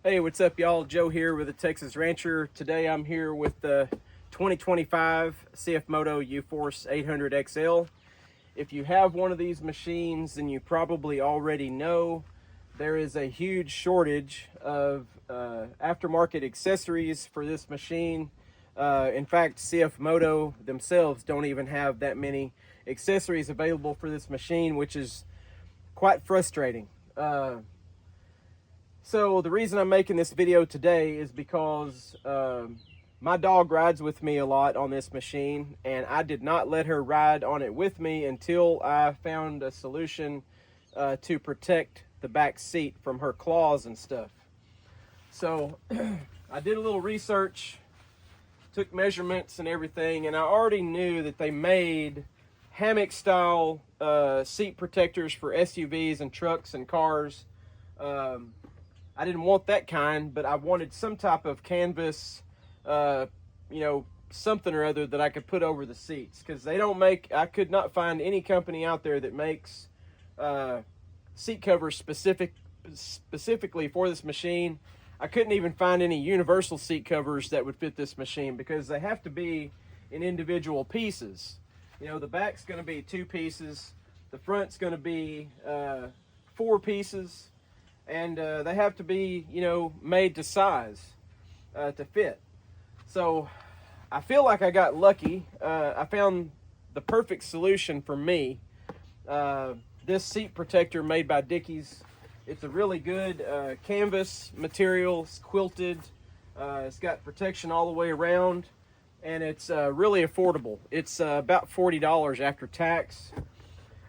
Hey, what's up, y'all? Joe here with the Texas Rancher. Today I'm here with the 2025 CFMOTO Uforce 800XL. If you have one of these machines, then you probably already know there is a huge shortage of aftermarket accessories for this machine. In fact, CFMOTO themselves don't even have that many accessories available for this machine, which is quite frustrating. So the reason I'm making this video today is because my dog rides with me a lot on this machine, and I did not let her ride on it with me until I found a solution to protect the back seat from her claws and stuff. So I did a little research, took measurements and everything, and I already knew that they made hammock style seat protectors for SUVs and trucks and cars. I didn't want that kind, but I wanted some type of canvas, something or other that I could put over the seats, because they don't make, I could not find any company out there that makes seat covers specifically for this machine. I couldn't even find any universal seat covers that would fit this machine, because they have to be in individual pieces. You know, the back's going to be 2 pieces, the front's going to be 4 pieces, and they have to be, made to size to fit. So I feel like I got lucky. I found the perfect solution for me. This seat protector made by Dickies. It's a really good canvas material. It's quilted. It's got protection all the way around, and it's really affordable. It's about $40 after tax.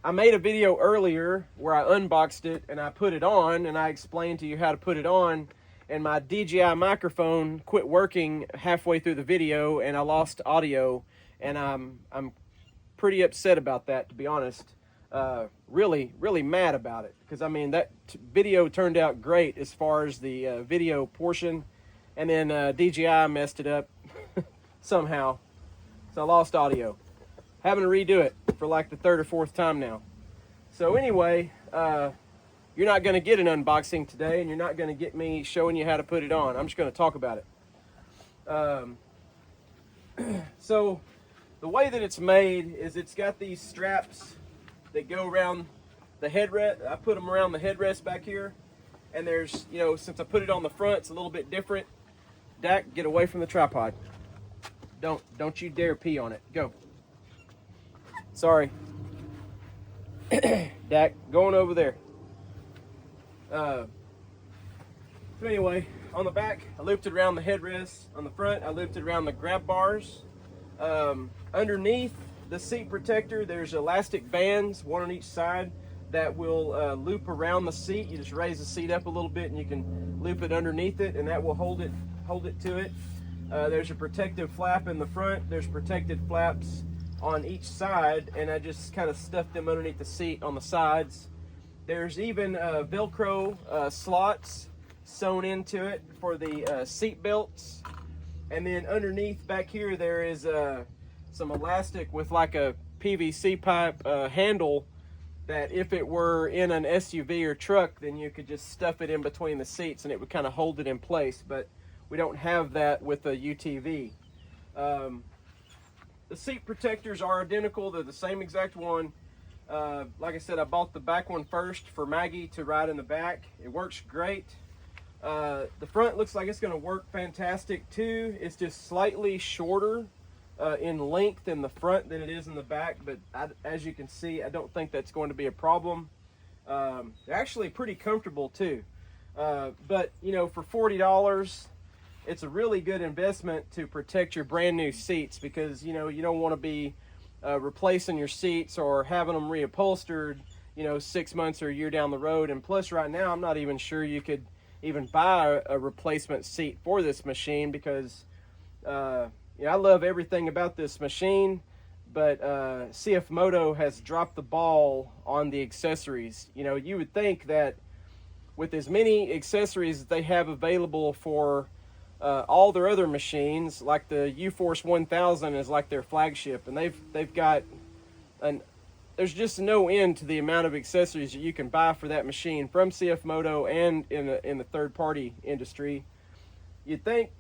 I made a video earlier where I unboxed it and I put it on, and I explained to you how to put it on, and my DJI microphone quit working halfway through the video and I lost audio, and I'm pretty upset about that, to be honest. Really mad about it, because I mean, that video turned out great as far as the video portion, and then DJI messed it up somehow, so I lost audio. Having to redo it for like the 3rd or 4th time now. So anyway, you're not going to get an unboxing today, and you're not going to get me showing you how to put it on. I'm just going to talk about it. So the way that it's made is it's got these straps that go around the headrest. I put them around the headrest back here, and there's, since I put it on the front, it's a little bit different. Dak, get away from the tripod. Don't you dare pee on it. Go. Sorry. Dak, going over there. So anyway, on the back, I looped it around the headrest. On the front, I looped it around the grab bars. Underneath the seat protector, there's elastic bands, one on each side, that will loop around the seat. You just raise the seat up a little bit and you can loop it underneath it, and that will hold it to it. There's a protective flap in the front. There's protective flaps on each side, and I just kind of stuffed them underneath the seat on the sides. There's even Velcro slots sewn into it for the seat belts. And then underneath back here, there is some elastic with like a PVC pipe handle that if it were in an SUV or truck, then you could just stuff it in between the seats and it would kind of hold it in place. But we don't have that with a UTV. The seat protectors are identical. They're the same exact one. Like I said, I bought the back one first for Maggie to ride in the back. It works great. The front looks like it's going to work fantastic too. It's just slightly shorter in length in the front than it is in the back, but as you can see, I don't think that's going to be a problem. They're actually pretty comfortable too. But for $40, it's a really good investment to protect your brand new seats, because you don't want to be replacing your seats or having them reupholstered 6 months or a year down the road. And plus, right now, I'm not even sure you could even buy a replacement seat for this machine, because I love everything about this machine, but CFMOTO has dropped the ball on the accessories. You would think that with as many accessories that they have available for all their other machines, like the Uforce 1000 is like their flagship, and they've got an there's just no end to the amount of accessories that you can buy for that machine from CFMOTO and in the third-party industry. You'd think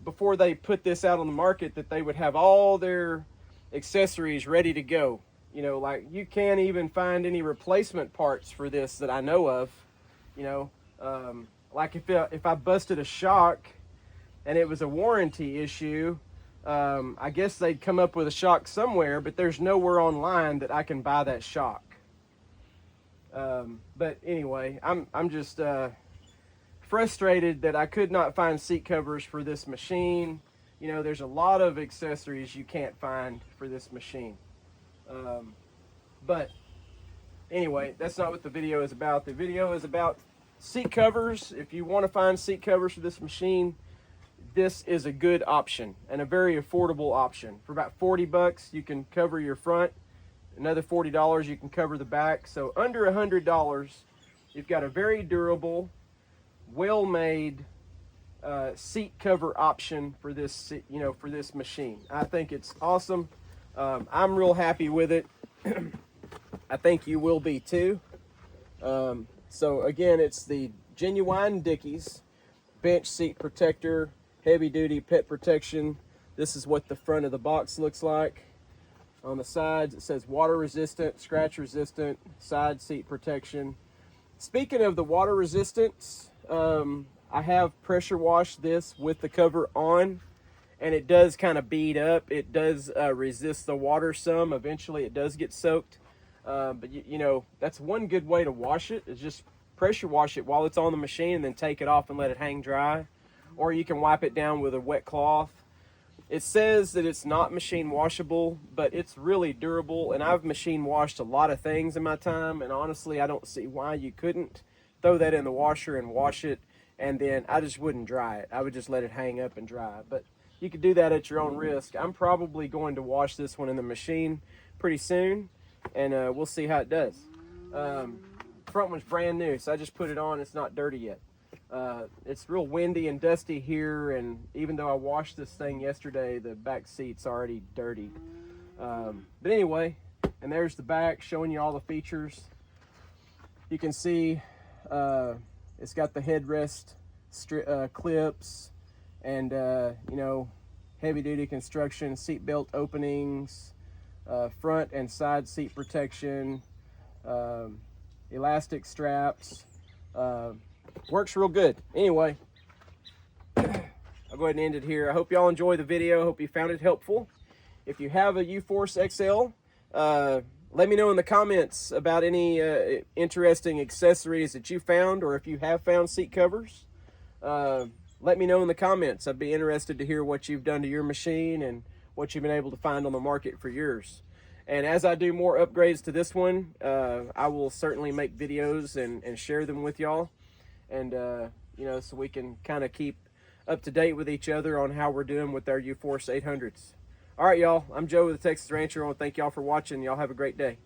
before they put this out on the market that they would have all their accessories ready to go. You know, like you can't even find any replacement parts for this that I know of. You know, like if I busted a shock and it was a warranty issue, I guess they'd come up with a shock somewhere, but there's nowhere online that I can buy that shock. But anyway, I'm just frustrated that I could not find seat covers for this machine. You know, there's a lot of accessories you can't find for this machine. But anyway, that's not what the video is about. The video is about seat covers. If you want to find seat covers for this machine, this is a good option and a very affordable option. For about 40 bucks, you can cover your front. Another $40, you can cover the back. So under $100, you've got a very durable, well-made seat cover option for this, you know, for this machine. I think it's awesome. I'm real happy with it. I think you will be too. So again, it's the genuine Dickies bench seat protector, heavy duty pet protection. This is what the front of the box looks like. On the sides, it says water resistant, scratch resistant, side seat protection. Speaking of the water resistance, I have pressure washed this with the cover on, and it does kind of bead up. It does resist the water some. Eventually it does get soaked. But you know, that's one good way to wash it, is just pressure wash it while it's on the machine and then take it off and let it hang dry. Or you can wipe it down with a wet cloth. It says that it's not machine washable, but it's really durable, and I've machine washed a lot of things in my time, and honestly I don't see why you couldn't throw that in the washer and wash it, and then I just wouldn't dry it. I would just let it hang up and dry. But you could do that at your own risk. I'm probably going to wash this one in the machine pretty soon, and we'll see how it does. Front one's brand new, so I just put it on. It's not dirty yet. It's real windy and dusty here, and even though I washed this thing yesterday, the back seat's already dirty. But anyway, and there's the back showing you all the features. You can see it's got the headrest clips and you know, heavy duty construction, seat belt openings, front and side seat protection, elastic straps. Works real good. Anyway, I'll go ahead and end it here. I hope y'all enjoy the video. I hope you found it helpful. If you have a Uforce XL, let me know in the comments about any interesting accessories that you found, or if you have found seat covers. Let me know in the comments. I'd be interested to hear what you've done to your machine and what you've been able to find on the market for yours. And as I do more upgrades to this one, I will certainly make videos and share them with y'all. And, you know, so we can kind of keep up to date with each other on how we're doing with our Uforce 800s. All right, y'all. I'm Joe with the Texas Rancher. I want to thank y'all for watching. Y'all have a great day.